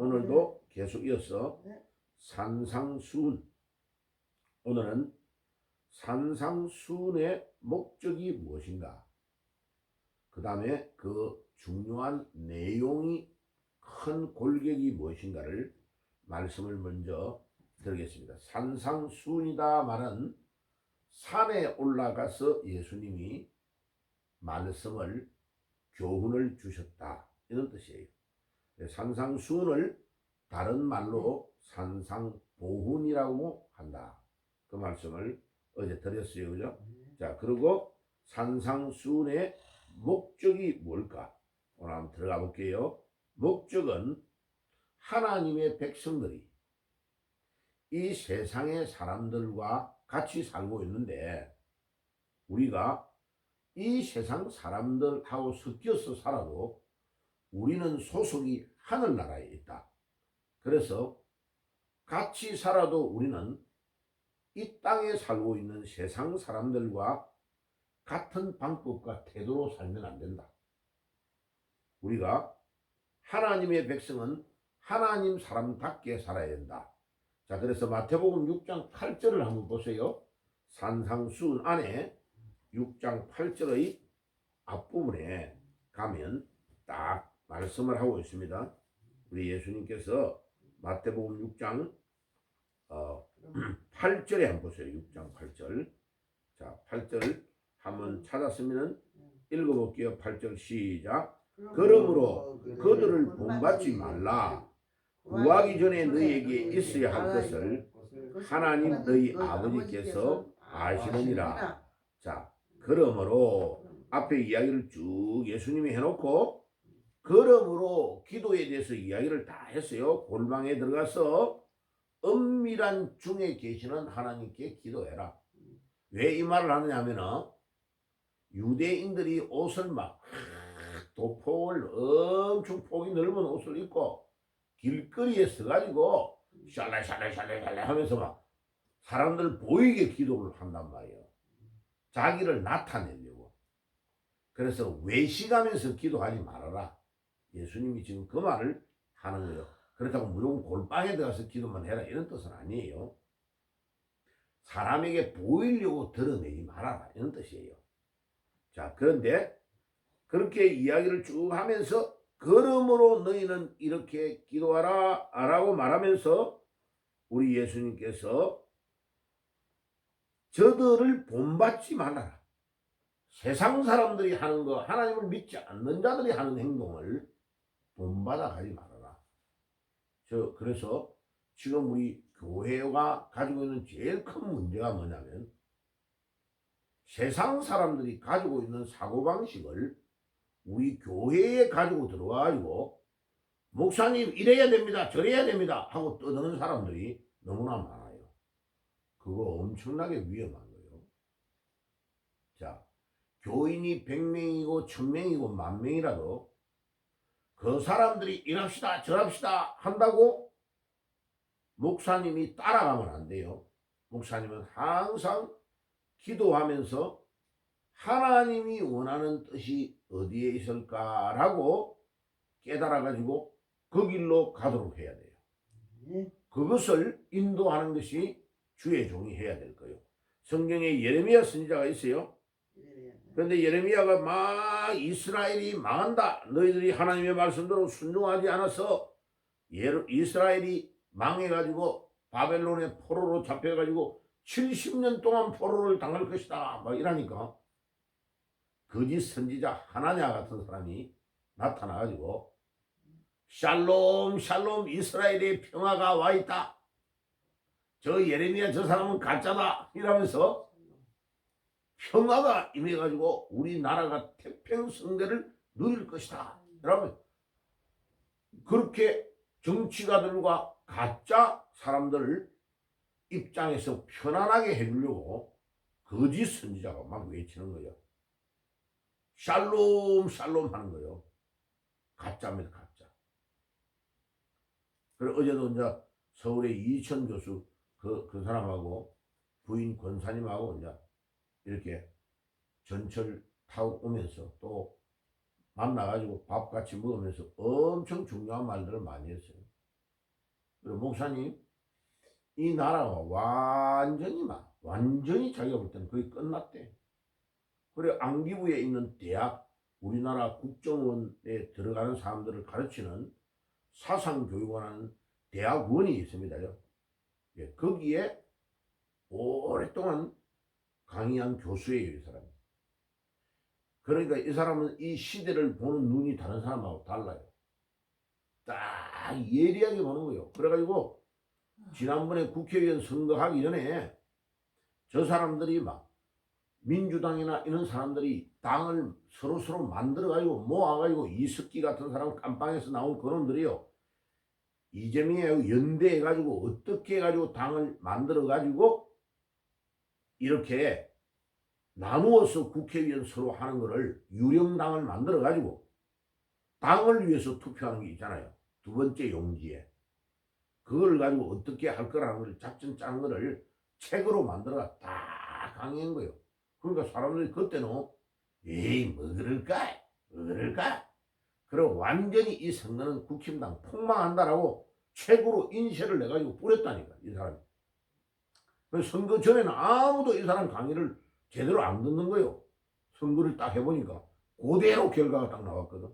오늘도 계속 이어서 산상수훈. 오늘은 산상수훈의 목적이 무엇인가, 그 다음에 그 중요한 내용이 큰 골격이 무엇인가를 말씀을 먼저 드리겠습니다. 산상수훈이다 말은 산에 올라가서 예수님이 말씀을 교훈을 주셨다, 이런 뜻이에요. 산상수훈을 다른 말로 산상보훈이라고 한다, 그 말씀을 어제 드렸어요. 그죠? 자, 그리고 산상수훈의 목적이 뭘까? 오늘 한번 들어가 볼게요. 목적은 하나님의 백성들이 이 세상의 사람들과 같이 살고 있는데, 우리가 이 세상 사람들하고 섞여서 살아도 우리는 소속이 하늘나라에 있다. 그래서 같이 살아도 우리는 이 땅에 살고 있는 세상 사람들과 같은 방법과 태도로 살면 안 된다. 우리가 하나님의 백성은 하나님 사람답게 살아야 된다. 자, 그래서 마태복음 6장 8절을 한번 보세요. 산상수훈 안에 6장 8절의 앞부분에 가면 딱 말씀을 하고 있습니다. 우리 예수님께서 마태복음 6장 8절에 한번 보세요. 6장 8절. 자, 8절 한번 찾았으면 읽어볼게요. 8절 시작. 그러므로 그들을 본받지 말라. 구하기 전에 너희에게 있어야 할 것을 하나님 너희 아버지께서 아시느니라. 자, 그러므로 앞에 이야기를 쭉 예수님이 해놓고, 그러므로 기도에 대해서 이야기를 다 했어요. 골방에 들어가서 은밀한 중에 계시는 하나님께 기도해라. 왜 이 말을 하느냐 하면은, 유대인들이 옷을 막 도폭을 엄청 폭이 넓은 옷을 입고 길거리에 서가지고 샬랄샬랄샬랄 하면서 막 사람들 보이게 기도를 한단 말이에요. 자기를 나타내려고. 그래서 외식하면서 기도하지 말아라. 예수님이 지금 그 말을 하는 거예요. 그렇다고 무조건 골방에 들어가서 기도만 해라, 이런 뜻은 아니에요. 사람에게 보이려고 드러내지 말아라, 이런 뜻이에요. 자, 그런데 그렇게 이야기를 쭉 하면서 그러므로 너희는 이렇게 기도하라 라고 말하면서 우리 예수님께서 저들을 본받지 말아라. 세상 사람들이 하는 거, 하나님을 믿지 않는 자들이 하는 행동을 본받아 가지 말아라. 그래서 지금 우리 교회가 가지고 있는 제일 큰 문제가 뭐냐면, 세상 사람들이 가지고 있는 사고방식을 우리 교회에 가지고 들어와가지고 목사님 이래야 됩니다, 저래야 됩니다 하고 떠드는 사람들이 너무나 많아요. 그거 엄청나게 위험한 거예요. 자, 교인이 100명이고 1000명이고 10,000명이라도 그 사람들이 이랍시다 저랍시다 한다고 목사님이 따라가면 안 돼요. 목사님은 항상 기도하면서 하나님이 원하는 뜻이 어디에 있을까라고 깨달아가지고 그 길로 가도록 해야 돼요. 그것을 인도하는 것이 주의 종이 해야 될 거예요. 성경에 예레미야 선지자가 있어요. 그런데 예레미야가 막 이스라엘이 망한다, 너희들이 하나님의 말씀대로 순종하지 않아서 이스라엘이 망해가지고 바벨론의 포로로 잡혀가지고 70년 동안 포로를 당할 것이다 막 이러니까, 거짓 선지자 하나냐 같은 사람이 나타나가지고 샬롬 샬롬 이스라엘의 평화가 와 있다, 저 예레미야 저 사람은 가짜다 이러면서 평화가 임해가지고 우리나라가 태평성대를 누릴 것이다 이러면, 그렇게 정치가들과 가짜 사람들 입장에서 편안하게 해주려고 거짓 선지자가 막 외치는 거예요. 샬롬 샬롬 하는 거예요. 가짜입니다, 가짜. 그리고 어제도 이제 서울의 이천 교수 그 사람하고 부인 권사님하고 이제 이렇게 전철 타고 오면서 또 만나가지고 밥 같이 먹으면서 엄청 중요한 말들을 많이 했어요. 그리고 목사님, 이 나라가 완전히 자기가 볼 때는 거의 끝났대. 그래 안기부에 있는 대학, 우리나라 국정원에 들어가는 사람들을 가르치는 사상교육원하는 대학원이 있습니다요. 예, 거기에 오랫동안 강의한 교수예요, 이 사람이. 그러니까 이 사람은 이 시대를 보는 눈이 다른 사람하고 달라요. 딱 예리하게 보는 거예요. 그래가지고 지난번에 국회의원 선거하기 전에 저 사람들이 막 민주당이나 이런 사람들이 당을 서로 만들어가지고 모아가지고 이석기 같은 사람 깜빵에서 나온 그놈들이요. 이재명하고 연대해가지고 어떻게 해가지고 당을 만들어가지고 이렇게 나누어서 국회의원 서로 하는 거를 유령당을 만들어가지고 당을 위해서 투표하는 게 있잖아요. 두 번째 용지에. 그걸 가지고 어떻게 할 거라는 걸 작전 짜는 거를 책으로 만들어가 다 강의한 거예요. 그러니까 사람들이 그때는 에이 뭐 그럴까 그리고 완전히 이 선거는 국힘당 폭망한다라고 책으로 인쇄를 내가지고 뿌렸다니까 이 사람이. 그래서 선거 전에는 아무도 이 사람 강의를 제대로 안 듣는 거예요. 선거를 딱 해보니까 그대로 결과가 딱 나왔거든.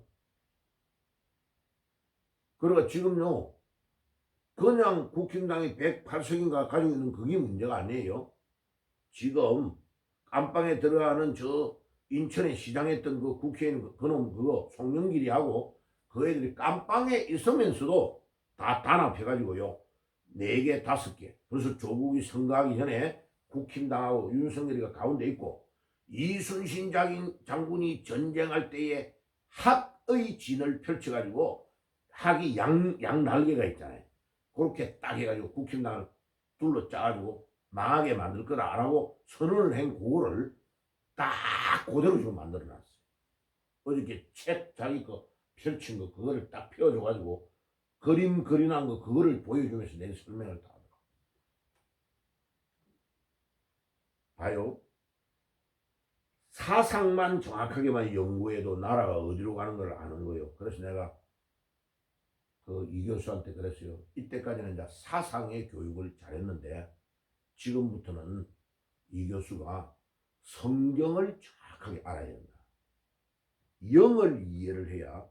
그러니까 지금요 그냥 국힘당이 108석인가 가지고 있는 그게 문제가 아니에요. 지금 안방에 들어가는 저 인천에 시장했던 그 국회의원 그놈 그거 송영길이하고 그 애들이 깜빵에 있으면서도 다 단합해가지고요 4개 5개 벌써 조국이 선거하기 전에 국힘당하고 윤석열이가 가운데 있고 이순신 장군이 전쟁할 때에 학의 진을 펼쳐가지고 학이 양 날개가 있잖아요. 그렇게 딱 해가지고 국힘당을 둘러 짜가지고 망하게 만들 거라라고 선언을 한 그거를 딱 그대로 지금 만들어 놨어요. 어저께 책 자기 거 펼친 거 그거를 딱 펴줘가지고 그림 그려놓은 거 그거를 보여주면서 내 설명을 다 하더라고. 봐요. 사상만 정확하게만 연구해도 나라가 어디로 가는 걸 아는 거예요. 그래서 내가 그 이 교수한테 그랬어요. 이때까지는 이제 사상의 교육을 잘했는데 지금부터는 이 교수가 성경을 정확하게 알아야 된다. 영을 이해를 해야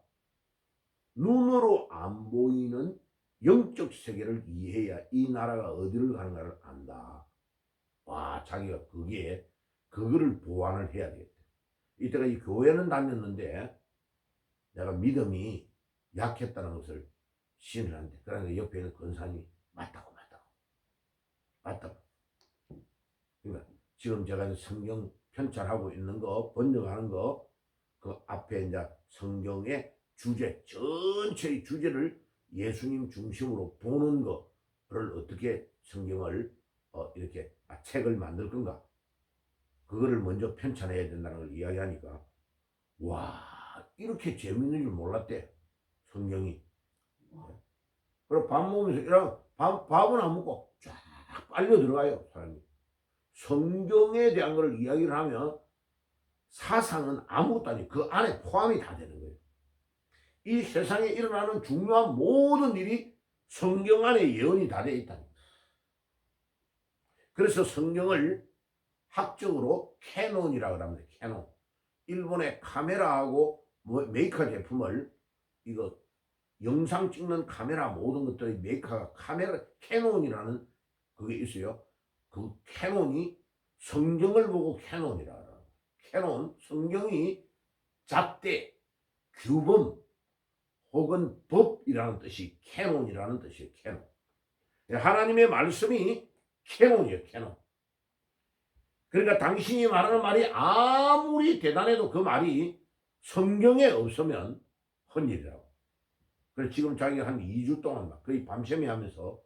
눈으로 안 보이는 영적 세계를 이해해야 이 나라가 어디를 가는가를 안다. 와, 자기가 그거를 보완을 해야 되겠다. 이때가 이 교회는 다녔는데 내가 믿음이 약했다는 것을 시인을 한대. 그러니까 옆에 있는 권사님이 맞다고. 그러니까 지금 제가 성경 편찬하고 있는 거, 번역하는 거, 그 앞에 이제 성경의 주제, 전체의 주제를 예수님 중심으로 보는 거를 어떻게 성경을 이렇게 책을 만들 건가? 그거를 먼저 편찬해야 된다는 걸 이야기하니까 와, 이렇게 재밌는 줄 몰랐대. 성경이. 그리고 밥 먹으면서 이런 밥은 안 먹고 쫙 빨려 들어가요, 사람이. 성경에 대한 걸 이야기를 하면 사상은 아무것도 아니에요. 그 안에 포함이 다 되는 거예요. 이 세상에 일어나는 중요한 모든 일이 성경 안에 예언이 다 되어 있다는 거예요. 그래서 성경을 학적으로 캐논이라고 합니다. 캐논. 일본의 카메라하고 메이커 제품을 이거 영상 찍는 카메라 모든 것들의 메이커가 캐논이라는 그게 있어요. 그 캐논이 성경을 보고 캐논이라. 캐논, 성경이 잣대, 규범 혹은 법이라는 뜻이 캐논이라는 뜻이에요. 캐논. 하나님의 말씀이 캐논이에요. 캐논. 그러니까 당신이 말하는 말이 아무리 대단해도 그 말이 성경에 없으면 헛일이라고. 그래서 지금 자기가 한 2주 동안 막 거의 밤샘이 하면서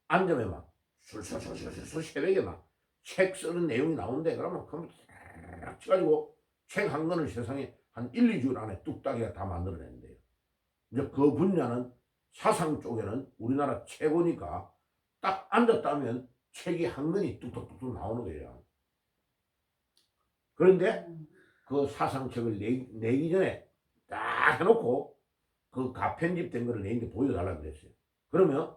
앉으면 막 술술술술 새벽에 막 책 쓰는 내용이 나오는데 그러면 컴퓨터 딱 쳐가지고 책 한 권을 세상에 한 1, 2주 안에 뚝딱이가 다 만들어낸대요. 이제 그 분야는 사상 쪽에는 우리나라 최고니까 딱 앉았다면 책이 한 권이 뚝뚝뚝뚝 나오는 거예요. 그런데 그 사상책을 내기 전에 딱 해놓고 그 가편집된 거를 내한테 보여달라고 그랬어요. 그러면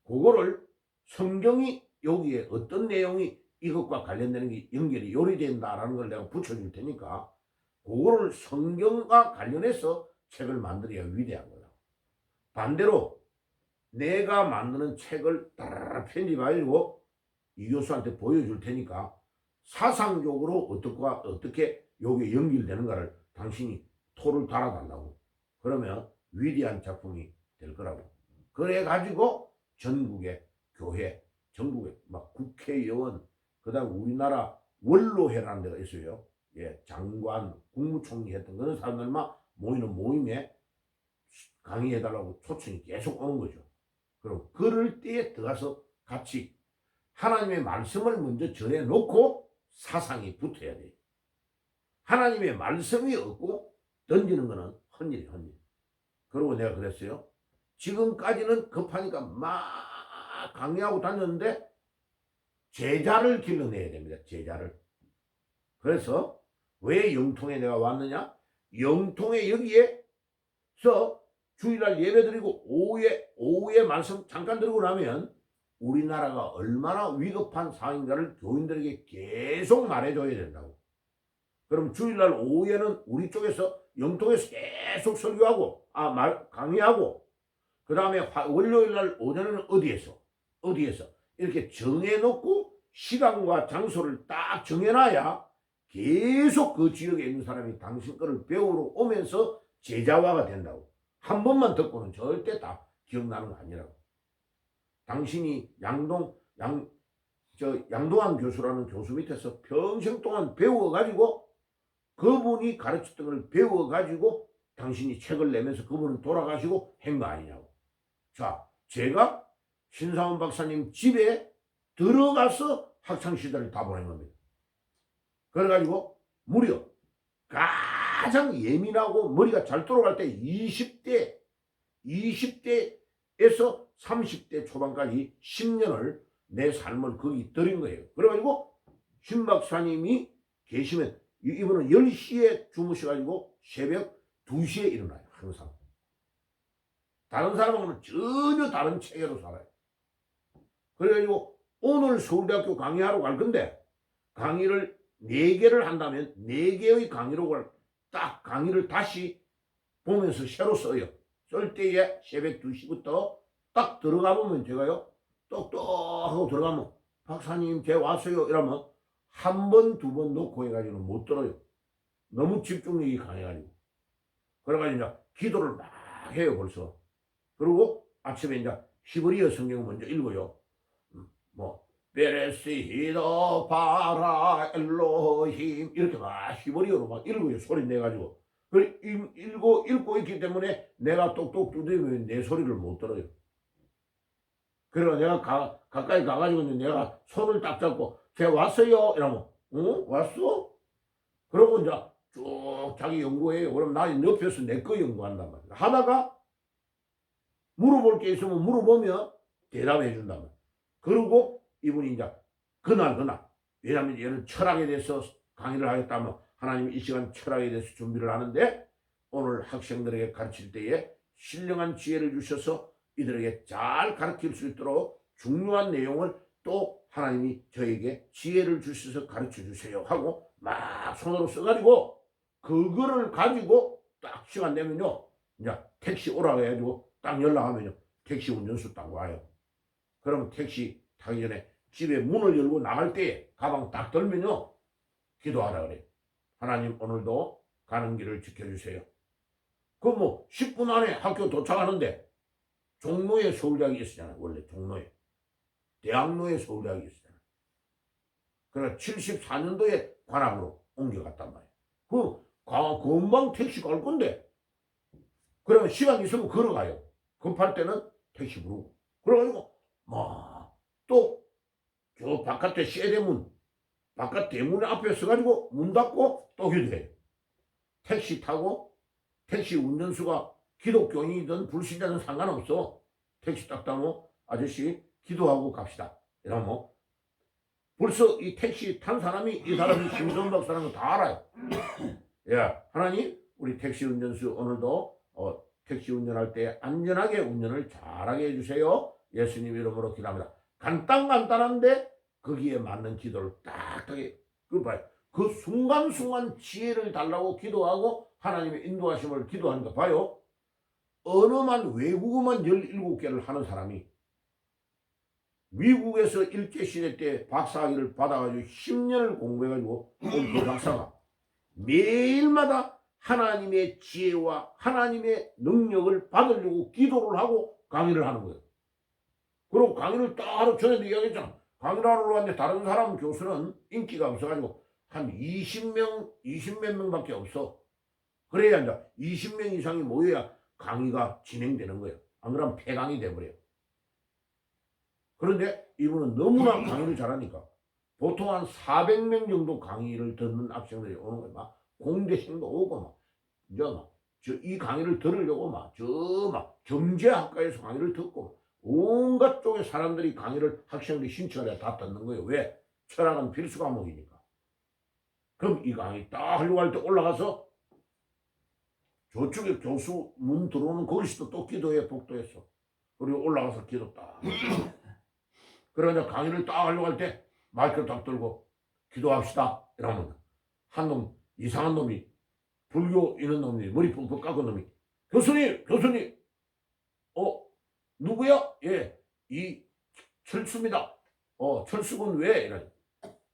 그거를 성경이 여기에 어떤 내용이 이것과 관련되는 게 연결이 요리된다라는 걸 내가 붙여줄 테니까 그거를 성경과 관련해서 책을 만들어야 위대한 거다. 반대로 내가 만드는 책을 따라라 편집하고 이 교수한테 보여줄 테니까 사상적으로 어떻게 여기에 연결되는가를 당신이 토를 달아달라고. 그러면 위대한 작품이 될 거라고. 그래가지고 전국의 교회, 전국의 막 국회의원, 그 다음 우리나라 원로회라는 데가 있어요. 예, 장관, 국무총리 했던 그런 사람들만 모이는 모임에 강의해달라고 초청이 계속 오는 거죠. 그럼 그럴 때에 들어가서 같이 하나님의 말씀을 먼저 전해놓고 사상이 붙어야 돼요. 하나님의 말씀이 없고 던지는 거는 헛일이에요, 헛일. 그리고 내가 그랬어요. 지금까지는 급하니까 막 강의하고 다녔는데 제자를 길러내야 됩니다. 제자를. 그래서 왜 영통에 내가 왔느냐? 영통에 여기에서 주일날 예배드리고 오후에 말씀 잠깐 들고 나면 우리나라가 얼마나 위급한 상황인가를 교인들에게 계속 말해줘야 된다고. 그럼 주일날 오후에는 우리 쪽에서 영통에서 계속 설교하고 강의하고 그 다음에 월요일날 오전에는 어디에서 이렇게 정해놓고 시간과 장소를 딱 정해놔야 계속 그 지역에 있는 사람이 당신 거를 배우러 오면서 제자화가 된다고. 한 번만 듣고는 절대 다 기억나는 거 아니라고. 당신이 양동환 교수라는 교수 밑에서 평생 동안 배워가지고 그분이 가르쳤던 걸 배워가지고 당신이 책을 내면서 그분은 돌아가시고 한 거 아니냐고. 자, 제가 신상원 박사님 집에 들어가서 학창시절을 다 보낸 겁니다. 그래가지고 무려 가장 예민하고 머리가 잘 돌아갈 때 20대에서 30대 초반까지 10년을 내 삶을 거기 들인 거예요. 그래가지고 신 박사님이 계시면 이분은 10시에 주무셔가지고 새벽 2시에 일어나요. 항상. 다른 사람하고는 전혀 다른 체계로 살아요. 그래가지고 오늘 서울대학교 강의하러 갈 건데 강의를 4개를 한다면 4개의 강의록을 딱 강의를 다시 보면서 새로 써요. 쓸 때에 새벽 2시부터 딱 들어가 보면 제가요 똑똑하고 들어가면 박사님 제 왔어요 이러면 한 번, 두 번 놓고 해가지고는 못 들어요. 너무 집중력이 강해가지고. 그래가지고 이제 기도를 막 해요 벌써. 그리고 아침에 이제 히브리어 성경을 먼저 읽어요. 뭐 베레시도 바라 엘로힘 이렇게 막 히브리어로 막 읽어요. 소리 내가지고. 그래 읽고 있기 때문에 내가 똑똑 두드리면 내 소리를 못 들어요. 그래서 내가 가까이 가가지고 내가 손을 딱 잡고 쟤 왔어요 이러면 왔어? 그러고 이제 쭉 자기 연구해요. 그럼 나 옆에서 내 거 연구한단 말이야. 하다가 물어볼 게 있으면 물어보면 대답해 준단 말이야. 그리고 이분이 이제 그날 왜냐하면 얘는 철학에 대해서 강의를 하겠다면 하나님이 이 시간 철학에 대해서 준비를 하는데 오늘 학생들에게 가르칠 때에 신령한 지혜를 주셔서 이들에게 잘 가르칠 수 있도록 중요한 내용을 또 하나님이 저에게 지혜를 주셔서 가르쳐 주세요 하고 막 손으로 써가지고 그거를 가지고 딱 시간 되면요 이제 택시 오라고 해가지고 딱 연락하면요 택시 운전수 딱 와요. 그러면 택시 타기 전에 집에 문을 열고 나갈 때 가방 딱 들면요 기도하라 그래요. 하나님 오늘도 가는 길을 지켜주세요. 그 뭐 10분 안에 학교 도착하는데 종로에 서울대학이 있었잖아요. 원래 종로에. 대학로에 서울대학이 있었잖아요. 그래서 74년도에 관악으로 옮겨갔단 말이에요. 금방 택시 갈 건데 그러면 시간 있으면 걸어가요. 급할 때는 택시 부르고. 그래가지고 또 저 바깥에 세대문 바깥 대문 앞에 서가지고 문 닫고 또 기도해요. 택시 타고 택시 운전수가 기독교인이든 불신자든 상관없어. 택시 딱 타고 아저씨 기도하고 갑시다. 이러면 벌써 이 택시 탄 사람이 이 사람이 심선 박사라는 거 다 알아요. 야 하나님 우리 택시 운전수 오늘도 택시 운전할 때 안전하게 운전을 잘하게 해주세요. 예수님 이름으로 기도합니다. 간단한데 거기에 맞는 기도를 딱딱히 그 봐요. 그 순간순간 지혜를 달라고 기도하고 하나님의 인도하심을 기도하는 거 봐요. 언어만 외국어만 17개를 하는 사람이 미국에서 일제시대 때 박사학위를 받아가지고 10년을 공부해가지고 온 그 박사가 매일마다 하나님의 지혜와 하나님의 능력을 받으려고 기도를 하고 강의를 하는 거예요. 그리고 강의를 딱 하루 전에도 이야기했잖아. 강의를 하러 왔는데 다른 사람 교수는 인기가 없어가지고 한 20몇 명밖에 없어. 그래야 이제 20명 이상이 모여야 강의가 진행되는 거예요. 안 그러면 폐강이 돼버려요. 그런데 이분은 너무나 강의를 잘하니까 보통 한 400명 정도 강의를 듣는 학생들이 오는 거예요. 막 공대생도 오고 막 이제 막 이 강의를 들으려고 막 경제학과에서 강의를 듣고 온갖 쪽의 사람들이 강의를 학생들이 신청을 해 다 듣는 거예요. 왜? 철학은 필수 과목이니까. 그럼 이 강의 딱 하려고 할 때 올라가서 저쪽에 교수 문 들어오는 거기서도 또 기도해 복도에서. 그리고 올라가서 기도 딱. 그러자 강의를 딱 하려고 할 때 마이크를 딱 들고 기도합시다 이러면 한 놈 이상한 놈이 불교 이런 놈이 머리 푹푹 깎은 놈이 교수님 누구야? 예, 이 철수입니다. 철수군 왜? 이러니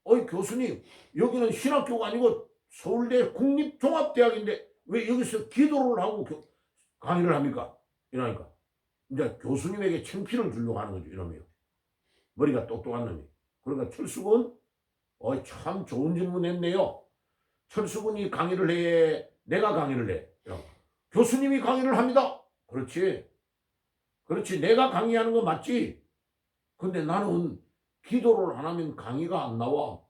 어이 교수님 여기는 신학교가 아니고 서울대 국립종합대학인데 왜 여기서 기도를 하고 강의를 합니까? 이러니까 이제 교수님에게 창피를 주려고 하는 거죠. 이러면 머리가 똑똑한 놈이. 그러니까 철수군 참 좋은 질문 했네요. 철수군이 강의를 해? 내가 강의를 해? 교수님이 강의를 합니다. 그렇지. 내가 강의하는 거 맞지? 근데 나는 기도를 안 하면 강의가 안 나와.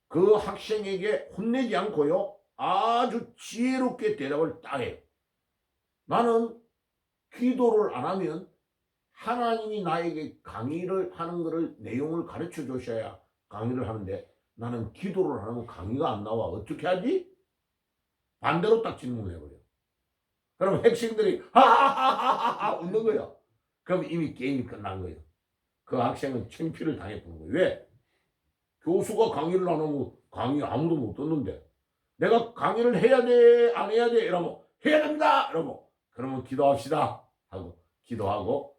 그 학생에게 혼내지 않고요. 아주 지혜롭게 대답을 딱 해요. 나는 기도를 안 하면 하나님이 나에게 강의를 하는 거를 내용을 가르쳐 주셔야 강의를 하는데 나는 기도를 안 하면 강의가 안 나와. 어떻게 하지? 반대로 딱 질문을 해버려. 그럼 학생들이 하하하하하 웃는 거예요. 그럼 이미 게임이 끝난 거예요. 그 학생은 창피를 당해보는 거예요. 왜? 교수가 강의를 안 하고 강의 아무도 못 듣는데 내가 강의를 해야 돼? 안 해야 돼? 이러면 해야 됩니다! 이러고 그러면 기도합시다 하고 기도하고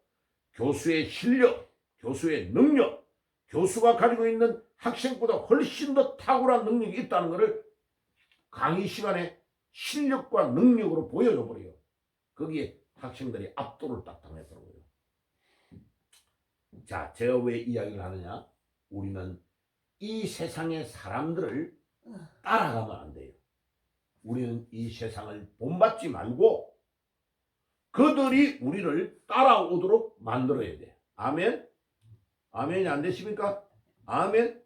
교수의 실력, 교수의 능력, 교수가 가지고 있는 학생보다 훨씬 더 탁월한 능력이 있다는 것을 강의 시간에 실력과 능력으로 보여줘 버려요. 거기에 학생들이 압도를 딱 당해버린 거예요. 자, 제가 왜 이야기를 하느냐? 우리는 이 세상의 사람들을 따라가면 안 돼요. 우리는 이 세상을 본받지 말고 그들이 우리를 따라오도록 만들어야 돼. 아멘? 아멘이 안 되십니까? 아멘?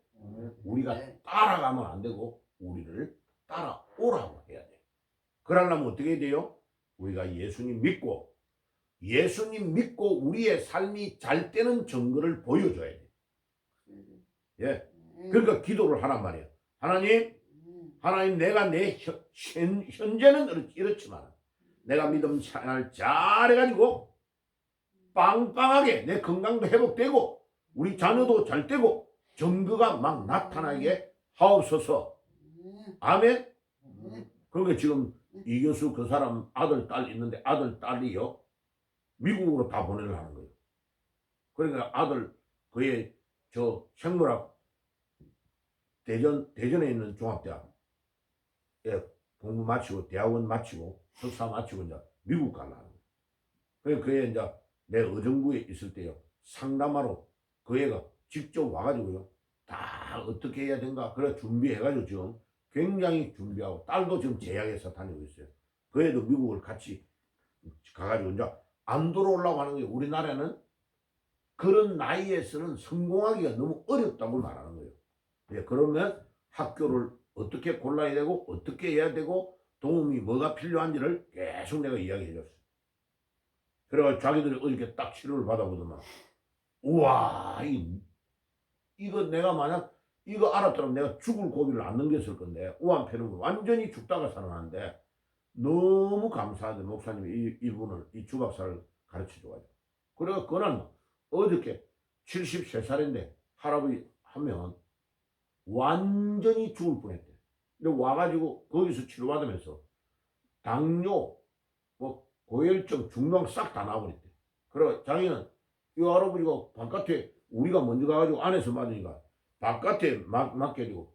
우리가 따라가면 안 되고 우리를 따라오라고 해야 돼. 그러려면 어떻게 해야 돼요? 우리가 예수님 믿고 우리의 삶이 잘 되는 증거를 보여줘야 돼. 예. 그러니까 기도를 하란 말이에요. 하나님 내가 내 현재는 이렇지만 내가 믿음 생활 잘해가지고 빵빵하게 내 건강도 회복되고 우리 자녀도 잘 되고 증거가 막 나타나게 하옵소서. 아멘. 그러니까 지금 이 교수 그 사람 아들 딸 있는데 아들 딸이요 미국으로 다 보내려 하는 거예요. 그러니까 아들 그의 저 생물학 대전에 있는 종합대학 공부 마치고 대학원 마치고 석사 마치고 이제 미국 가려는 거예요. 그러니까 그애 이제 내 의정부에 있을 때요 상담하러 그 애가 직접 와가지고요 다 어떻게 해야 된가 그래 준비해가지고 지금 굉장히 준비하고 딸도 지금 제약에서 다니고 있어요. 그 애도 미국을 같이 가가지고 이제 안 돌아오려고 하는 거예요. 우리나라는 그런 나이에서는 성공하기가 너무 어렵다고 말하는 거예요. 예, 그러면 학교를 어떻게 골라야 되고 어떻게 해야 되고 도움이 뭐가 필요한지를 계속 내가 이야기해 줬어요. 그래가 자기들이 어저께 딱 치료를 받아보더만 우와 이거 내가 만약 이거 알았더라면 내가 죽을 고비를 안 넘겼을 건데 우한폐는 완전히 죽다가 살아났는데 너무 감사한데 목사님이 이분을 이 주박사를 가르쳐 줘가지고 그래가 그날 어저께 73살인데 할아버지 한 명은 완전히 죽을 뻔했대. 근데 와가지고 거기서 치료받으면서 당뇨, 뭐 고혈증, 중독 싹 다 나와버렸대. 그래 자기는 이 할아버지가 바깥에 우리가 먼저 가가지고 안에서 맞으니까 바깥에 맡겨지고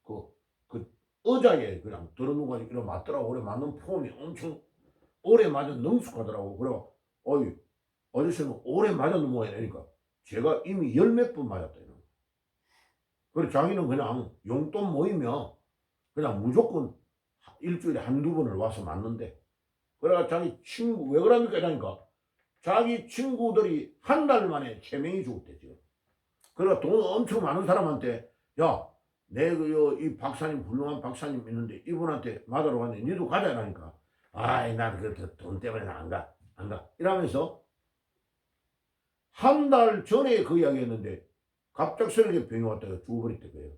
그 의자에 그냥 들어누가지고 이렇게 맞더라고. 그래 맞는 폼이 엄청 오래 맞아 능숙하더라고. 그래 어이 아저씨는 오래 맞았는 모양이니까 제가 이미 열 몇 번 맞았다. 그래 자기는 그냥 용돈 모이면 그냥 무조건 일주일에 한두 번을 와서 맞는데 그래가 자기 친구 왜 그럽니까 이러니까 자기 친구들이 한 달 만에 3명이 죽었대 지금. 그래가 돈 엄청 많은 사람한테 야 내 그 이 박사님 훌륭한 박사님 있는데 이분한테 맞으러 갔는데 니도 가자 이러니까 아이 난 그 돈 때문에 안 가 이러면서 한 달 전에 그 이야기 했는데 갑작스럽게 병이 왔다가 죽어버렸대 그래요.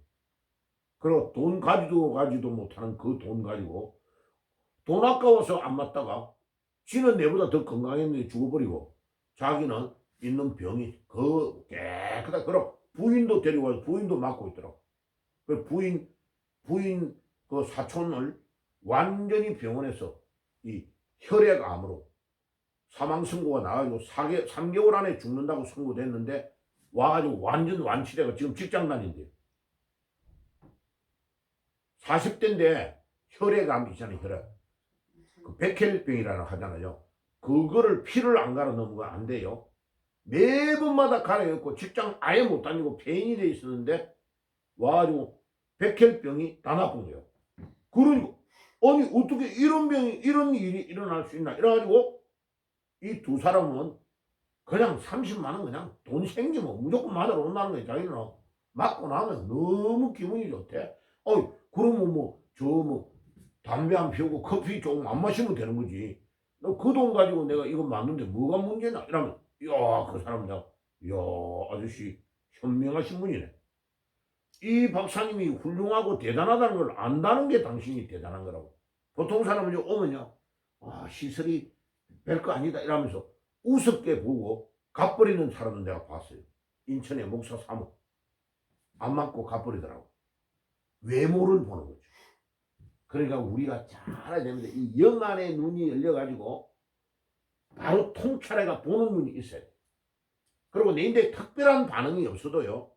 그리고 돈 가지도 못하는 그 돈 가지고 돈 아까워서 안 맞다가 지는 내보다 더 건강했는데 죽어버리고 자기는 있는 병이 그 깨끗하다. 그럼 부인도 데리고 와서 부인도 맞고 있더라고. 그 부인 그 사촌을 완전히 병원에서 이 혈액암으로 사망 선고가 나가지고 3개월 안에 죽는다고 선고됐는데 와가지고 완전 완치돼가 지금 직장 다닌대. 40대인데 혈액암 있잖아요. 혈액. 그 백혈병이라고 하잖아요. 그거를 피를 안 갈아 넣으면 안 돼요. 매번마다 갈아였고 직장 아예 못 다니고 폐인이 돼 있었는데 와가지고 백혈병이 다 나쁜 거예요. 그러니까 아니 어떻게 이런 병이 이런 일이 일어날 수 있나 이래가지고 이 두 사람은 그냥 30만 원 그냥 돈 생기면 무조건 맞으러 온다는 거예요. 자기는 맞고 나면 너무 기분이 좋대. 어이 그러면 뭐 담배 안 피우고 커피 조금 안 마시면 되는 거지. 너 그 돈 가지고 내가 이거 맞는데 뭐가 문제냐 이러면 이야 그 사람 내가 이야 아저씨 현명하신 분이네. 이 박사님이 훌륭하고 대단하다는 걸 안다는 게 당신이 대단한 거라고. 보통 사람은 오면요 아 시설이 별거 아니다 이러면서 우습게 보고 갚버리는 사람은 내가 봤어요. 인천의 목사 사모 안 맞고 갚버리더라고. 외모를 보는 거죠. 그러니까 우리가 잘 알아야 됩니다. 이 영안의 눈이 열려가지고 바로 통찰해가 보는 눈이 있어야 돼. 그리고 내 인데 특별한 반응이 없어도요.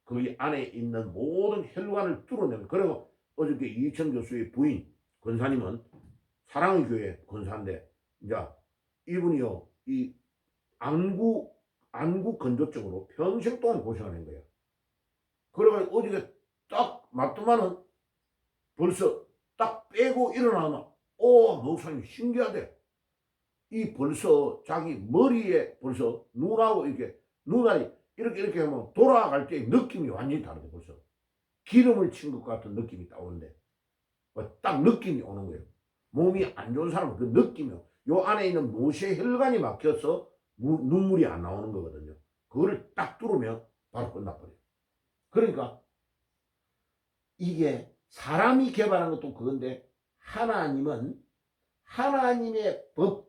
그 안에 있는 모든 혈관을 뚫어내면. 그리고 어저께 이천 교수의 부인 권사님은 사랑의 교회 권사인데 이제 이분이요 이 안구 건조증으로 평생 동안 고생하는 거예요. 그래가지고 어저께 딱 맞더만은 벌써 딱 빼고 일어나면 목사님 신기하대. 이 벌써 자기 머리에 벌써 눈하고 이렇게 눈알이 이렇게 하면 돌아갈 때 느낌이 완전히 다르대. 벌써 기름을 친 것 같은 느낌이 딱 오는데 딱 느낌이 오는 거예요. 몸이 안 좋은 사람은 그 느낌이요. 요 안에 있는 모세 혈관이 막혀서 눈물이 안 나오는 거거든요. 그거를 딱 뚫으면 바로 끝나버려요. 그러니까 이게 사람이 개발한 것도 그건데 하나님은 하나님의 법,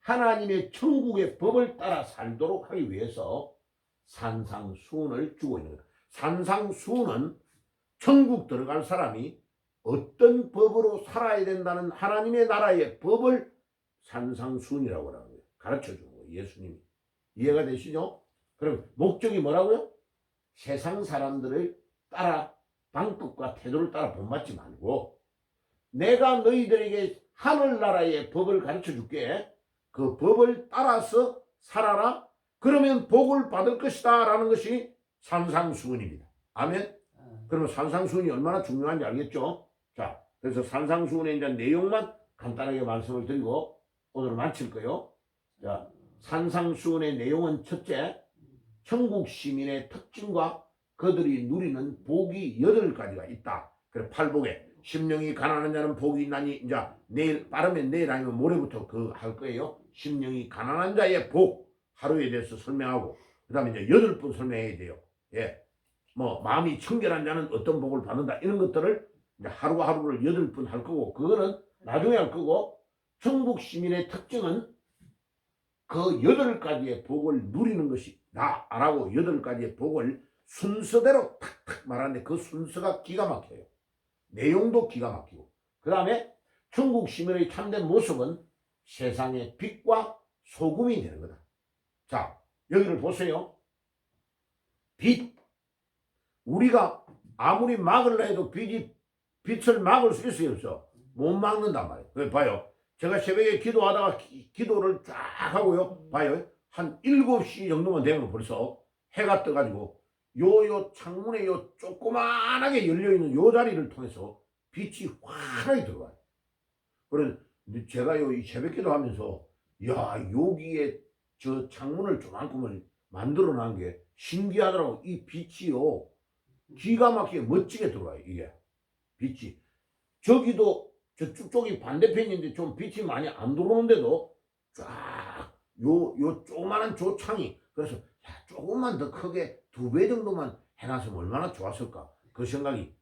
하나님의 천국의 법을 따라 살도록 하기 위해서 산상수훈을 주고 있는 거다. 산상수훈은 천국 들어갈 사람이 어떤 법으로 살아야 된다는 하나님의 나라의 법을 산상수훈이라고 하는 거예요. 가르쳐 주는 거예요. 예수님이. 이해가 되시죠? 그럼 목적이 뭐라고요? 세상 사람들을 따라 방법과 태도를 따라 본받지 말고 내가 너희들에게 하늘나라의 법을 가르쳐 줄게. 그 법을 따라서 살아라. 그러면 복을 받을 것이다 라는 것이 산상수훈입니다. 아멘. 그러면 산상수훈이 얼마나 중요한지 알겠죠? 자, 그래서 산상수훈의 이제 내용만 간단하게 말씀을 드리고 오늘 마칠 거예요. 자, 산상수훈의 내용은 첫째, 천국 시민의 특징과 그들이 누리는 복이 8가지가 있다. 그래 팔복에 심령이 가난한 자는 복이 있나니 이제 내일 빠르면 내일 아니면 모레부터 그 할 거예요. 심령이 가난한 자의 복 하루에 대해서 설명하고 그다음에 이제 8번 설명해야 돼요. 예, 뭐 마음이 청결한 자는 어떤 복을 받는다 이런 것들을 이제 하루하루를 8번 할 거고 그거는 나중에 할 거고 천국 시민의 특징은 그 8가지의 복을 누리는 것이 나라고 8가지의 복을 순서대로 탁탁 말하는데 그 순서가 기가 막혀요. 내용도 기가 막히고. 그 다음에 중국 시민의 참된 모습은 세상의 빛과 소금이 되는 거다. 자, 여기를 보세요. 빛. 우리가 아무리 막으려 해도 빛을 막을 수 있어요, 없어? 못 막는단 말이에요. 그래 봐요. 제가 새벽에 기도하다가 기도를 쫙 하고요. 봐요. 한 7시 정도만 되면 벌써 해가 떠가지고 요 창문에 요 조그만하게 열려있는 요 자리를 통해서 빛이 환하게 들어와요. 그래서 제가 이 새벽 기도하면서 야, 여기에 저 창문을 조만큼을 만들어 놓은 게 신기하더라고. 이 빛이요. 기가 막히게 멋지게 들어와요. 이게 빛이. 저기도 저쪽이 반대편인데 좀 빛이 많이 안 들어오는데도 쫙 요 조그만한 저 창이 그래서 야, 조금만 더 크게 2배 정도만 해놨으면 얼마나 좋았을까 그 생각이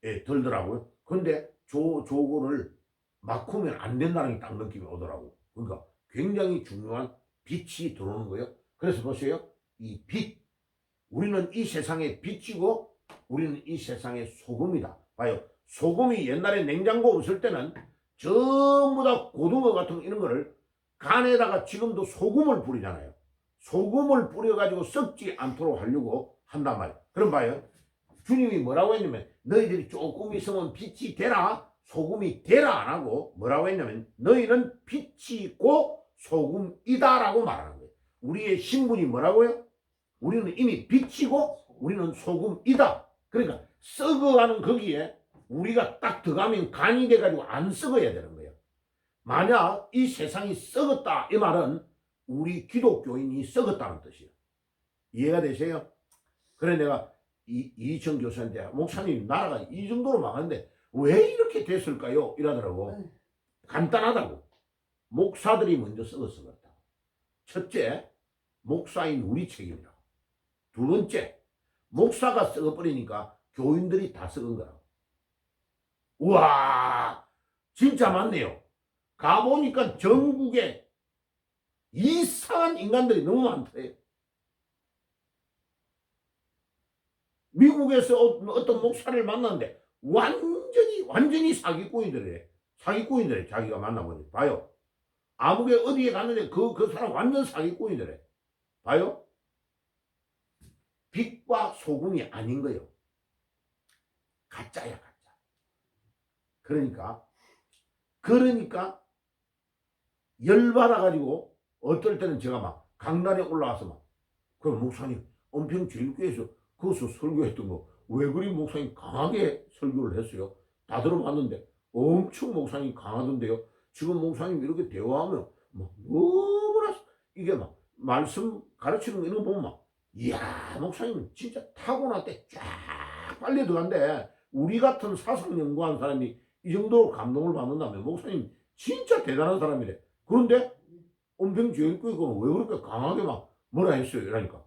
들더라고요. 근데 저거를 막 하면 안 된다는 게 딱 느낌이 오더라고. 그러니까 굉장히 중요한 빛이 들어오는 거예요. 그래서 보세요. 이 빛. 우리는 이 세상의 빛이고 우리는 이 세상의 소금이다. 봐요. 소금이 옛날에 냉장고 없을 때는 전부 다 고등어 같은 이런 거를 간에다가 지금도 소금을 뿌리잖아요. 소금을 뿌려가지고 썩지 않도록 하려고 한단 말이에요. 그럼 봐요. 주님이 뭐라고 했냐면 너희들이 조금 있으면 빛이 되라. 소금이 되라 안 하고 뭐라고 했냐면 너희는 빛이고 소금이다라고 말하는 거예요. 우리의 신분이 뭐라고요? 우리는 이미 빛이고 우리는 소금이다. 그러니까 썩어가는 거기에 우리가 딱 들어가면 간이 돼가지고 안 썩어야 되는 거예요. 만약 이 세상이 썩었다 이 말은 우리 기독교인이 썩었다는 뜻이에요. 이해가 되세요? 그래 내가 이희청 교수한테 목사님 나라가 이 정도로 망하는데 왜 이렇게 됐을까요? 이러더라고. 간단하다고. 목사들이 먼저 썩어서 그렇다. 첫째, 목사인 우리 책임이라고. 두 번째, 목사가 썩어버리니까 교인들이 다 썩은 거라고. 우와, 진짜 맞네요. 가보니까 전국에 이상한 인간들이 너무 많대요. 미국에서 어떤 목사를 만났는데 완전히 사기꾼이더래. 사기꾼이더래. 자기가 만나보니 봐요. 아무개 어디에 갔는데 그 사람 완전 사기꾼이더래. 봐요. 빛과 소금이 아닌 거예요. 가짜야 가짜. 그러니까 열받아가지고 어떨 때는 제가 막 강단에 올라와서 막 그럼 목사님 은평제일교회에서 거기서 설교했던 거 왜 그리 목사님 강하게 설교를 했어요? 다 들어봤는데 엄청 목사님 강하던데요. 지금 목사님 이렇게 대화하면 막 너무나 이게 막 말씀 가르치는 거 이런 거 보면 막 이야 목사님은 진짜 타고났대 쫙 빨리 들어간대. 우리 같은 사상 연구한 사람이 이 정도로 감동을 받는다면 목사님 진짜 대단한 사람이래. 그런데 은평제일교회는 왜 그렇게 강하게 막 뭐라 했어요? 이러니까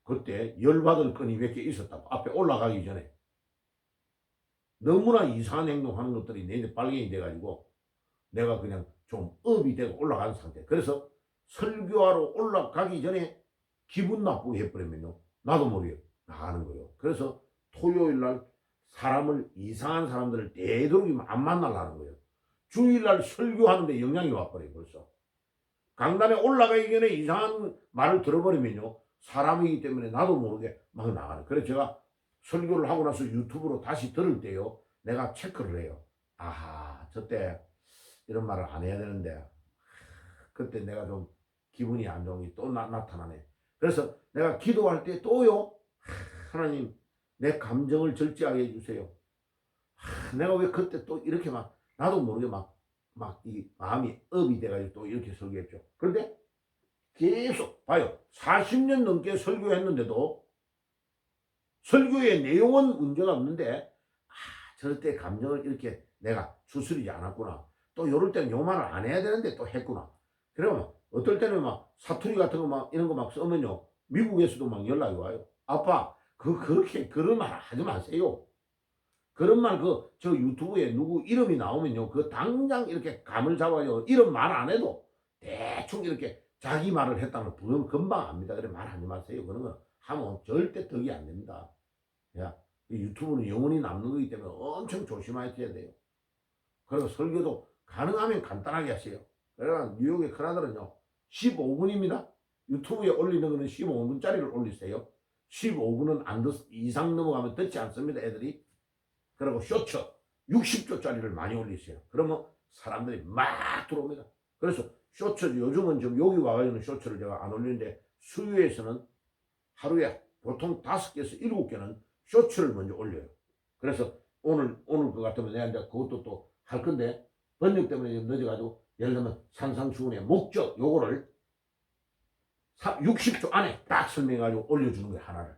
그때 열받을 건이 몇 개 있었다고. 앞에 올라가기 전에 너무나 이상한 행동하는 것들이 내내 발견이 돼가지고 내가 그냥 좀 업이 되고 올라간 상태. 그래서 설교하러 올라가기 전에 기분 나쁘게 해버리면요 나도 모르게 나가는 거예요. 그래서 토요일날 이상한 사람들을 되도록이면 안 만나려는 거예요. 주일날 설교하는데 영향이 와버려요. 벌써 강단에 올라가기 전에 이상한 말을 들어버리면요 사람이기 때문에 나도 모르게 막 나가는. 그래서 제가 설교를 하고 나서 유튜브로 다시 들을 때요 내가 체크를 해요. 아하 저때 이런 말을 안 해야 되는데 그때 내가 좀 기분이 안 좋은 게 또 나타나네. 그래서 내가 기도할 때 또요 하나님 내 감정을 절제하게 해주세요. 내가 왜 그때 또 이렇게 막 나도 모르게 막 이 마음이 업이 돼가지고 또 이렇게 설교했죠. 그런데 계속 봐요. 40년 넘게 설교했는데도 설교의 내용은 문제가 없는데 저때 감정을 이렇게 내가 추스리지 않았구나. 또 요럴 때는 요 말을 안 해야 되는데 또 했구나. 그러면 어떨 때는 막 사투리 같은 거 막 이런 거 막 쓰면요 미국에서도 막 연락이 와요. 아빠 그렇게 그런 말 하지 마세요. 그런 말 저 유튜브에 누구 이름이 나오면요 그 당장 이렇게 감을 잡아요. 이름 말 안 해도 대충 이렇게 자기 말을 했다면 그건 금방 압니다. 그래 말하지 마세요. 그런 거 하면 절대 덕이 안 됩니다. 야, 유튜브는 영원히 남는 거기 때문에 엄청 조심하셔야 돼요. 그리고 설교도 가능하면 간단하게 하세요. 그러나 뉴욕의 큰 아들은요 15분입니다. 유튜브에 올리는 거는 15분짜리를 올리세요. 15분은 이상 넘어가면 듣지 않습니다. 애들이. 그리고 쇼츠 60초짜리를 많이 올리세요. 그러면 사람들이 막 들어옵니다. 그래서 쇼츠 요즘은 좀 여기 와가지고 쇼츠를 제가 안 올리는데 수유에서는 하루에 보통 5개에서 7개는 쇼츠를 먼저 올려요. 그래서 오늘 그 같으면 내가 이제 그것도 또 할 건데 번역 때문에 늦어가지고 예를 들면 산상수훈의 목적 요거를 60초 안에 딱 설명해가지고 올려주는 거예요. 하나를.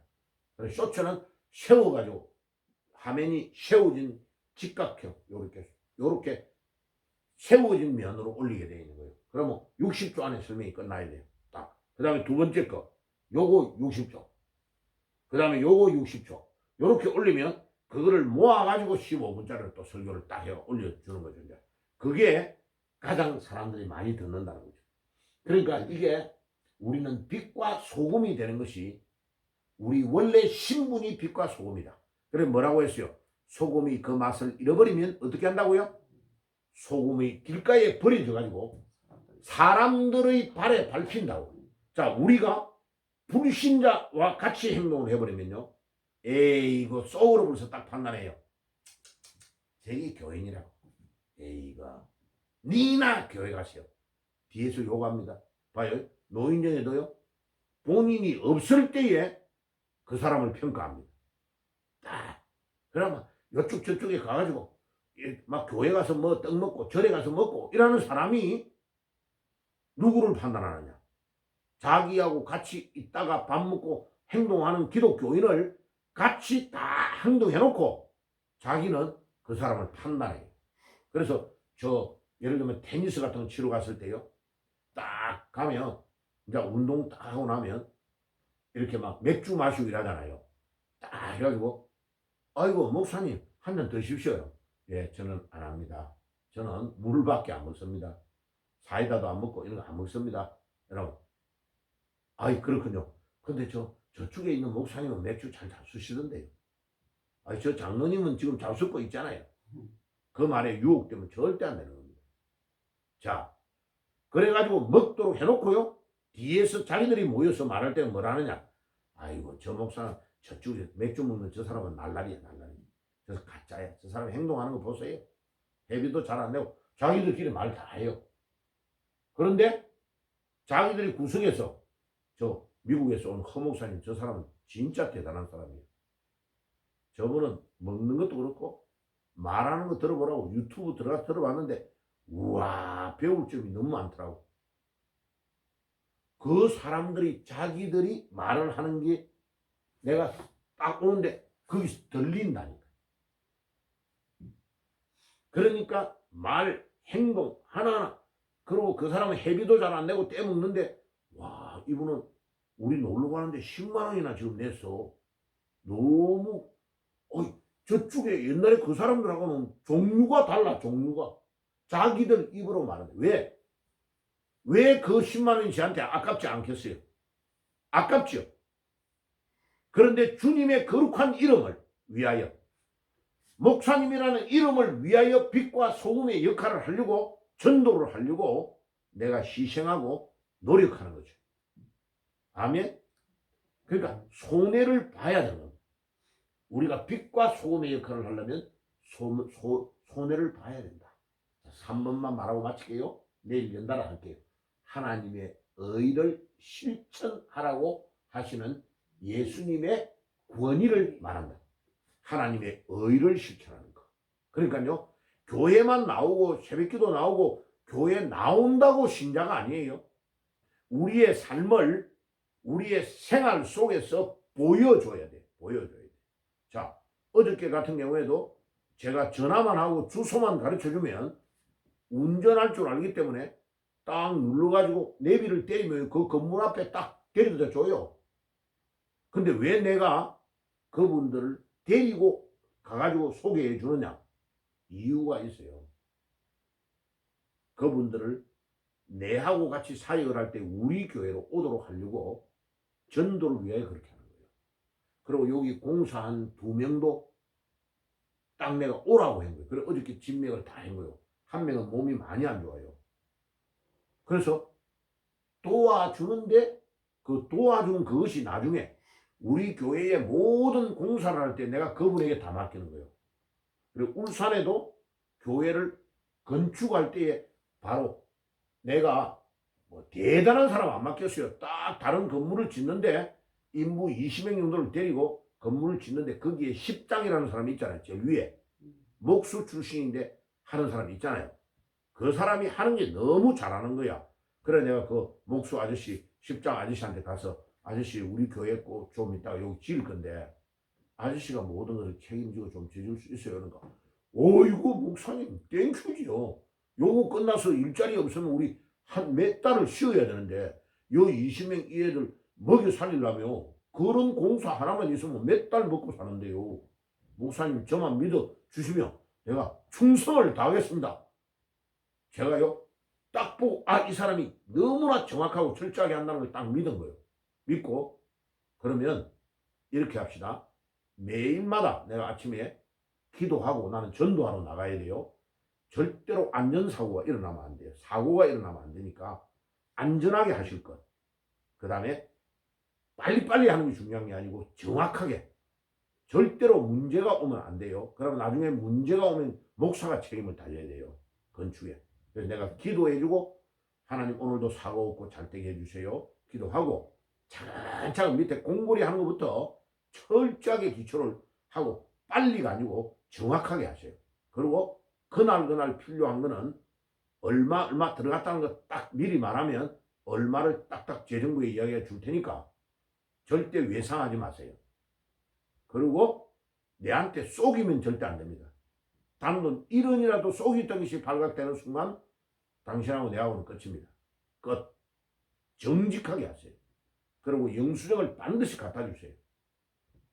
그래서 쇼츠는 세워가지고 화면이 세워진 직각형 요렇게 세워진 면으로 올리게 되어 있는 거예요. 그러면 60초 안에 설명이 끝나야 돼요. 딱. 그 다음에 두 번째 거 요거 60초. 그 다음에 요거 60초. 요렇게 올리면 그거를 모아가지고 15분짜리를 또 설교를 딱 해서 올려주는 거죠. 이제. 그게 가장 사람들이 많이 듣는다는 거죠. 그러니까 이게 우리는 빛과 소금이 되는 것이 우리 원래 신분이 빛과 소금이다. 그래 뭐라고 했어요? 소금이 그 맛을 잃어버리면 어떻게 한다고요? 소금이 길가에 버려져 가지고 사람들의 발에 밟힌다고. 자, 우리가 불신자와 같이 행동을 해버리면요, 에이 이거 속으로 벌써 딱 판단해요. 저기 교인이라고. 에이가 니나 교회 가세요. 뒤에서 욕합니다. 봐요. 노인정에도요 본인이 없을 때에 그 사람을 평가합니다. 딱. 그러면 이쪽 저쪽에 가가지고 막 교회 가서 뭐 떡 먹고 절에 가서 먹고 이러는 사람이 누구를 판단하느냐? 자기하고 같이 있다가 밥 먹고 행동하는 기독교인을 같이 다 행동해놓고 자기는 그 사람을 판단해요. 그래서 저 예를 들면 테니스 같은 거 치러 갔을 때요, 딱 가면 이제 운동 딱 하고 나면 이렇게 막 맥주 마시고 이러잖아요. 딱 해가지고 아이고 목사님 한 잔 드십시오. 예, 저는 안 합니다. 저는 물밖에 안 먹습니다. 사이다도 안 먹고 이런 거 안 먹습니다. 여러분, 아이 그렇군요. 근데 저쪽에 있는 목사님은 맥주 잘 쓰시던데요. 아이 저 장로님은 지금 잘 섞고 있잖아요. 그 말에 유혹되면 절대 안 되는 겁니다. 자, 그래가지고 먹도록 해놓고요, 뒤에서 자기들이 모여서 말할 때 뭘 하느냐? 아이고 저 목사는 저쪽에 맥주 먹는 저 사람은 날라리야 날라리. 저 가짜야. 저 사람 행동하는 거 보세요. 회비도 잘 안 내고 자기들끼리 말 다 해요. 그런데 자기들이 구석에서 저 미국에서 온 허 목사님 저 사람은 진짜 대단한 사람이에요. 저분은 먹는 것도 그렇고 말하는 거 들어보라고 유튜브 들어가서 들어봤는데 우와 배울 점이 너무 많더라고. 그 사람들이 자기들이 말을 하는 게 내가 딱 오는데 거기서 들린다니까. 그러니까 말, 행동 하나하나. 그리고 그 사람은 회비도 잘 안 내고 떼먹는데 와 이분은 우리 놀러 가는데 10만 원이나 지금 냈어. 너무 저쪽에 옛날에 그 사람들하고는 종류가 달라. 종류가 자기들 입으로 말하는데 왜 그 10만 원이 저한테 아깝지 않겠어요? 아깝죠. 그런데 주님의 거룩한 이름을 위하여, 목사님이라는 이름을 위하여 빛과 소금의 역할을 하려고, 전도를 하려고 내가 희생하고 노력하는 거죠. 아멘. 그러니까 손해를 봐야 되는 겁니다. 우리가 빛과 소금의 역할을 하려면 손해를 봐야 된다. 3번만 말하고 마칠게요. 내일 연달아 할게요. 하나님의 의를 실천하라고 하시는 예수님의 권위를 말한다. 하나님의 의를 실천하는 거. 그러니까요, 교회만 나오고 새벽기도 나오고 교회 나온다고 신자가 아니에요. 우리의 삶을 우리의 생활 속에서 보여줘야 돼. 보여줘야 돼. 자, 어저께 같은 경우에도 제가 전화만 하고 주소만 가르쳐주면 운전할 줄 알기 때문에 딱 눌러가지고 내비를 때리면 그 건물 앞에 딱 데려다 줘요. 근데 왜 내가 그분들을 데리고 가가지고 소개해 주느냐? 이유가 있어요. 그분들을 내하고 같이 사역을 할 때 우리 교회로 오도록 하려고 전도를 위해 그렇게 하는 거예요. 그리고 여기 공사한 2명도 딱 내가 오라고 한 거예요. 그래 어저께 진맥을 다 한 거예요. 한 명은 몸이 많이 안 좋아요. 그래서 도와주는데 그 도와준 그것이 나중에 우리 교회의 모든 공사를 할 때 내가 그분에게 다 맡기는 거예요. 그리고 울산에도 교회를 건축할 때에 바로 내가 뭐 대단한 사람 안 맡겼어요. 딱 다른 건물을 짓는데 인부 20명 정도를 데리고 건물을 짓는데 거기에 10장이라는 사람이 있잖아요. 제일 위에. 목수 출신인데 하는 사람이 있잖아요. 그 사람이 하는 게 너무 잘하는 거야. 그래 내가 그 목수 아저씨 10장 아저씨한테 가서 아저씨 우리 교회 꼭 좀 이따가 여기 지을 건데 아저씨가 모든 것을 책임지고 좀 지을 수 있어요. 그러니까 어이구 목사님 땡큐지요. 요거 끝나서 일자리 없으면 우리 한 몇 달을 쉬어야 되는데 요 20명 이 애들 먹여 살리려면 그런 공사 하나만 있으면 몇 달 먹고 사는데요. 목사님 저만 믿어 주시면 내가 충성을 다하겠습니다. 제가요 딱 보고 아 이 사람이 너무나 정확하고 철저하게 한다는 걸 딱 믿은 거예요. 믿고 그러면 이렇게 합시다. 매일마다 내가 아침에 기도하고 나는 전도하러 나가야 돼요. 절대로 안전사고가 일어나면 안 돼요. 사고가 일어나면 안 되니까 안전하게 하실 것. 그 다음에 빨리빨리 하는 게 중요한 게 아니고 정확하게. 절대로 문제가 오면 안 돼요. 그러면 나중에 문제가 오면 목사가 책임을 다져야 돼요. 건축에. 그래서 내가 기도해주고 하나님 오늘도 사고 없고 잘 되게 해주세요. 기도하고 차근차근 밑에 공고리 하는 것부터 철저하게 기초를 하고 빨리가 아니고 정확하게 하세요. 그리고 그날 필요한 거는 얼마 들어갔다는 거 딱 미리 말하면 얼마를 딱딱 재정부에 이야기해 줄 테니까 절대 외상하지 마세요. 그리고 내한테 쏘기면 절대 안 됩니다. 단돈 1원이라도 쏘기던 것이 발각되는 순간 당신하고 내하고는 끝입니다. 끝. 정직하게 하세요. 그리고 영수증을 반드시 갖다 주세요.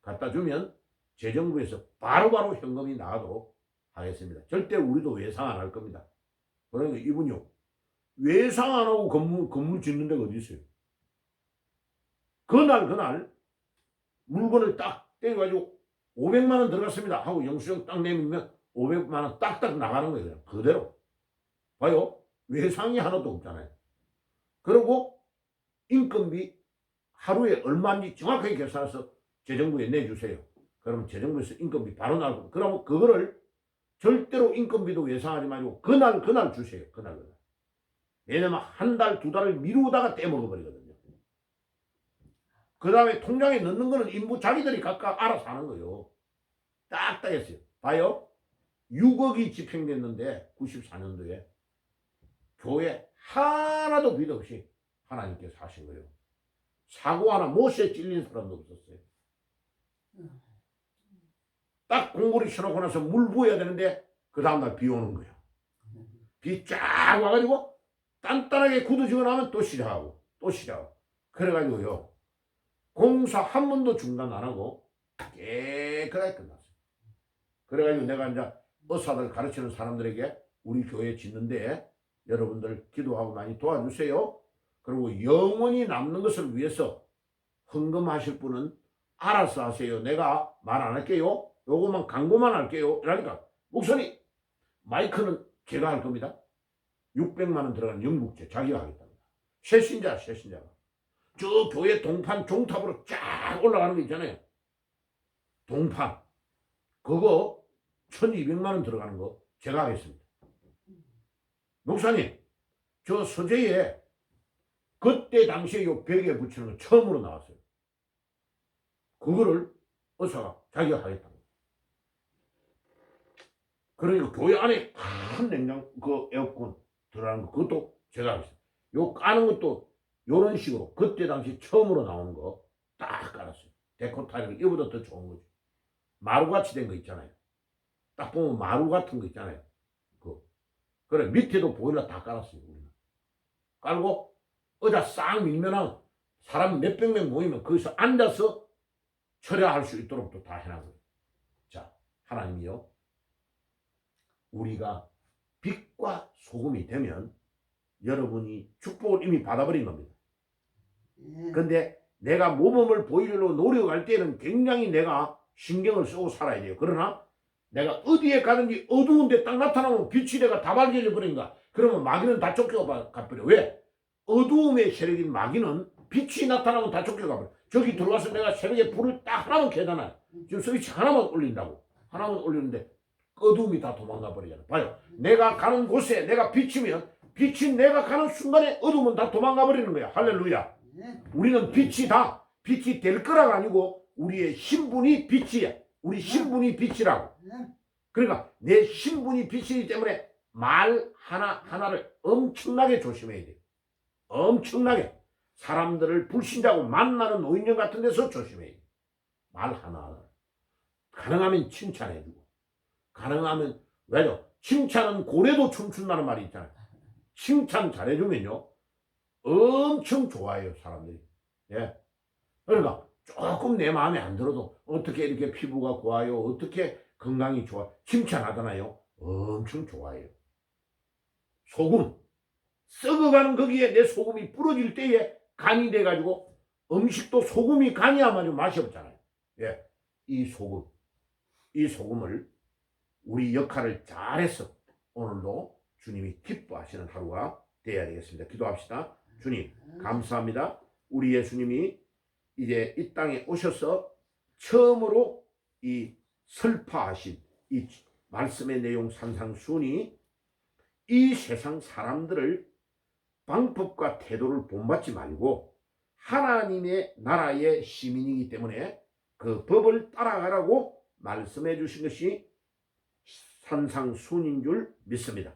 갖다 주면 재정부에서 바로바로 현금이 나가도록 하겠습니다. 절대 우리도 외상 안 할 겁니다. 그러니까 이분요 외상 안 하고 건물 짓는 데가 어디 있어요? 그날 물건을 딱 떼가지고 500만 원 들어갔습니다 하고 영수증 딱 내밀면 500만 원 딱딱 나가는 거예요. 그대로. 봐요. 외상이 하나도 없잖아요. 그리고 인건비 하루에 얼마인지 정확하게 계산해서 재정부에 내주세요. 그러면 재정부에서 인건비 바로 나오고 그러면 그거를 절대로 인건비도 예상하지 말고 그날 주세요. 그날. 왜냐면 한 달, 두 달을 미루다가 떼먹어버리거든요. 그 다음에 통장에 넣는 거는 인부 자기들이 각각 알아서 하는 거예요. 딱딱 했어요. 봐요. 6억이 집행됐는데 94년도에 교회 하나도 빚 없이 하나님께서 하신 거예요. 사고 하나 못에 찔린 사람도 없었어요. 딱 공고리 쳐놓고 나서 물 부어야 되는데 그 다음날 비 오는 거예요. 비 쫙 와가지고 단단하게 굳어지고 나면 또 시작하고 또 시작하고 그래가지고요 공사 한 번도 중단 안 하고 깨끗하게 끝났어요. 그래가지고 내가 이제 의사들 가르치는 사람들에게 우리 교회 짓는데 여러분들 기도하고 많이 도와주세요. 그리고 영원히 남는 것을 위해서 헌금하실 분은 알아서 하세요. 내가 말 안 할게요. 요거만 광고만 할게요. 그러니까 목사님 마이크는 제가 할 겁니다. 600만 원 들어간 영국제 자기가 하겠답니다. 새신자가 저 교회 동판 종탑으로 쫙 올라가는 거 있잖아요. 동판 그거 1200만 원 들어가는 거 제가 하겠습니다. 목사님 저 서재에 그때 당시에 요 벽에 붙이는 거 처음으로 나왔어요. 그거를 의사가 자기가 하겠다. 그러니까 교회 안에 큰 냉장 그 에어컨 들어가는 거 그것도 제가 하겠습니다. 요 까는 것도 요런 식으로 그때 당시 처음으로 나오는 거 딱 깔았어요. 데코 타일을 이보다 더 좋은 거죠. 마루같이 된 거 있잖아요. 딱 보면 마루 같은 거 있잖아요. 그래 밑에도 보일러 다 깔았어요. 우리는. 깔고 의자 싹 밀면은 사람 몇백 명 모이면 거기서 앉아서 철야할 수 있도록 또 다 해놓은 거예요. 자, 하나님이요. 우리가 빛과 소금이 되면 여러분이 축복을 이미 받아버린 겁니다. 예. 근데 내가 모범을 보이려고 노력할 때는 굉장히 내가 신경을 쓰고 살아야 돼요. 그러나 내가 어디에 가든지 어두운 데 딱 나타나면 빛이 내가 다 밝혀져 버린다. 그러면 마귀는 다 쫓겨가 버려. 왜? 어두움의 세력인 마귀는 빛이 나타나면 다 쫓겨가 버려. 저기 들어와서 내가 새벽에 불을 딱 하나만 켜잖아요. 지금 스위치 하나만 올린다고. 하나만 올리는데 어두움이 다 도망가 버리잖아. 봐요. 내가 가는 곳에 내가 비치면 빛이 내가 가는 순간에 어두움은 다 도망가 버리는 거야. 할렐루야. 예. 우리는 빛이 될 거라가 아니고 우리의 신분이 빛이야. 우리 신분이 빛이라고. 예. 그러니까 내 신분이 빛이기 때문에 말 하나하나를 엄청나게 조심해야 돼. 엄청나게. 사람들을 불신자고 만나는 노인정 같은 데서 조심해야 돼. 말 하나하나. 가능하면 칭찬해주고. 가능하면, 왜죠? 칭찬은 고래도 춤춘다는 말이 있잖아요. 칭찬 잘해주면요. 엄청 좋아해요, 사람들이. 예. 그러니까 조금 내 마음에 안 들어도 어떻게 이렇게 피부가 고와요? 어떻게 건강이 좋아? 칭찬하잖아요. 엄청 좋아해요. 소금. 썩어가는 거기에 내 소금이 부러질 때에 간이 돼가지고 음식도 소금이 간이야말로 맛이 없잖아요. 예. 이 소금을 우리 역할을 잘해서 오늘도 주님이 기뻐하시는 하루가 되어야 되겠습니다. 기도합시다. 주님, 감사합니다. 우리 예수님이 이제 이 땅에 오셔서 처음으로 이 설파하신 이 말씀의 내용 산상수훈이 이 세상 사람들을 방법과 태도를 본받지 말고 하나님의 나라의 시민이기 때문에 그 법을 따라가라고 말씀해 주신 것이 산상수훈인 줄 믿습니다.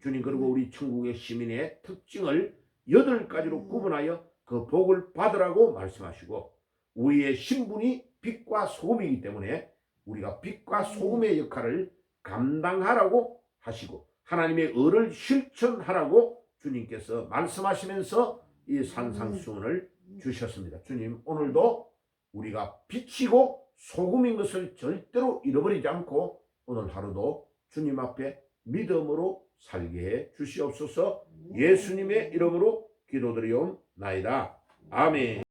주님, 그리고 우리 천국의 시민의 특징을 8가지로 구분하여 그 복을 받으라고 말씀하시고 우리의 신분이 빛과 소금이기 때문에 우리가 빛과 소금의 역할을 감당하라고 하시고 하나님의 의를 실천하라고 주님께서 말씀하시면서 이 산상수훈을 주셨습니다. 주님, 오늘도 우리가 빛이고 소금인 것을 절대로 잃어버리지 않고 오늘 하루도 주님 앞에 믿음으로 살게 해 주시옵소서. 예수님의 이름으로 기도드리옵나이다. 아멘.